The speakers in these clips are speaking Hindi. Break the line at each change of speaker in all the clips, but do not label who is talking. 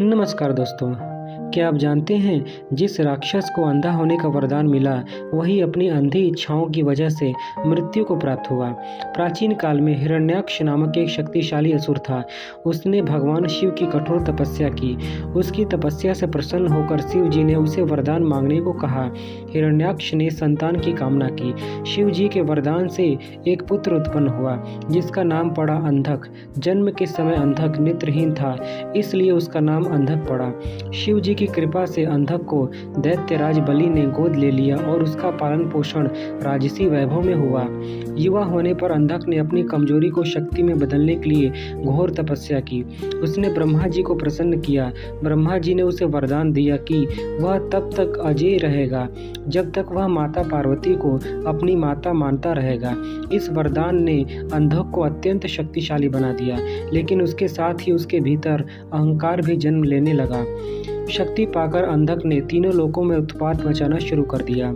नमस्कार दोस्तों। क्या आप जानते हैं जिस राक्षस को अंधा होने का वरदान मिला वही अपनी अंधी इच्छाओं की वजह से मृत्यु को प्राप्त हुआ। प्राचीन काल में हिरण्याक्ष नामक एक शक्तिशाली असुर था। उसने भगवान शिव की कठोर तपस्या की। उसकी तपस्या से प्रसन्न होकर शिव जी ने उसे वरदान मांगने को कहा। हिरण्याक्ष ने संतान की कामना की। शिव जी के वरदान से एक पुत्र उत्पन्न हुआ जिसका नाम पड़ा अंधक। जन्म के समय अंधक नेत्रहीन था, इसलिए उसका नाम अंधक पड़ा। शिव जी की कृपा से अंधक को दैत्यराज बलि ने गोद ले लिया और उसका पालन पोषण राजसी वैभव में हुआ। युवा होने पर अंधक ने अपनी कमजोरी को शक्ति में बदलने के लिए घोर तपस्या की। उसने ब्रह्मा जी को प्रसन्न किया। ब्रह्मा जी ने उसे वरदान दिया कि वह तब तक अजेय रहेगा जब तक वह माता पार्वती को अपनी माता मानता रहेगा। इस वरदान ने अंधक को अत्यंत शक्तिशाली बना दिया, लेकिन उसके साथ ही उसके भीतर अहंकार भी जन्म लेने लगा। शक्ति पाकर अंधक ने तीनों लोकों में उत्पात मचाना शुरू कर दिया।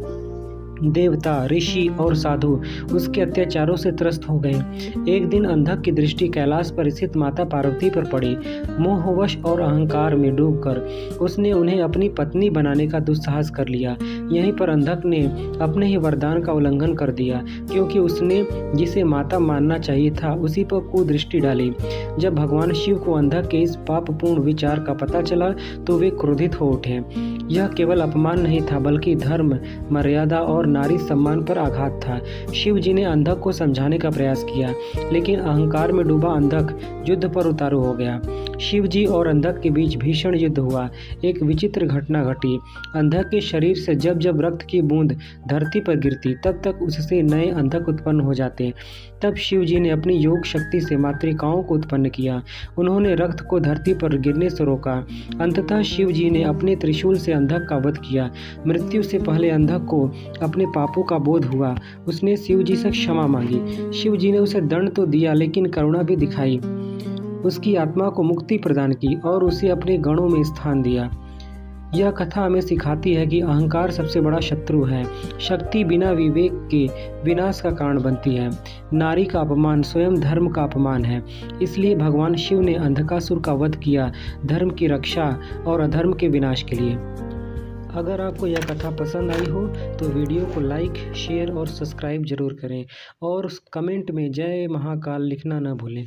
देवता, ऋषि और साधु उसके अत्याचारों से त्रस्त हो गए। एक दिन अंधक की दृष्टि कैलाश पर स्थित माता पार्वती पर पड़ी। मोहवश और अहंकार में डूबकर उसने उन्हें अपनी पत्नी बनाने का दुस्साहस कर लिया। यहीं पर अंधक ने अपने ही वरदान का उल्लंघन कर दिया, क्योंकि उसने जिसे माता मानना चाहिए था उसी पर कुदृष्टि डाली। जब भगवान शिव को अंधक के इस पापपूर्ण विचार का पता चला तो वे क्रोधित हो उठे। यह केवल अपमान नहीं था, बल्कि धर्म, मर्यादा और नारी सम्मान पर आघात था। शिव जी ने अंधक को समझाने का प्रयास किया, लेकिन अहंकार में डूबा अंधक युद्ध पर उतारू हो गया। शिव जी और अंधक के बीच भीषण युद्ध हुआ। एक विचित्र घटना घटी। अंधक के शरीर से जब जब रक्त की बूंद धरती पर गिरती तब तक उससे नए अंधक उत्पन्न हो जाते। तब शिव जी ने अपनी योग शक्ति से मातृकाओं को उत्पन्न किया। उन्होंने रक्त को धरती पर गिरने से रोका। अंततः शिव जी ने अपने त्रिशूल से अंधक का वध किया। मृत्यु से पहले अंधक को अपने पापों का बोध हुआ। उसने शिव जी से क्षमा मांगी। शिव जी ने उसे दंड तो दिया, लेकिन करुणा भी दिखाई। उसकी आत्मा को मुक्ति प्रदान की और उसे अपने गणों में स्थान दिया। यह कथा हमें सिखाती है कि अहंकार सबसे बड़ा शत्रु है। शक्ति बिना विवेक के विनाश का कारण बनती है। नारी का अपमान स्वयं धर्म का अपमान है। इसलिए भगवान शिव ने अंधकासुर का वध किया, धर्म की रक्षा और अधर्म के विनाश के लिए। अगर आपको यह कथा पसंद आई हो तो वीडियो को लाइक, शेयर और सब्सक्राइब जरूर करें और कमेंट में जय महाकाल लिखना न भूलें।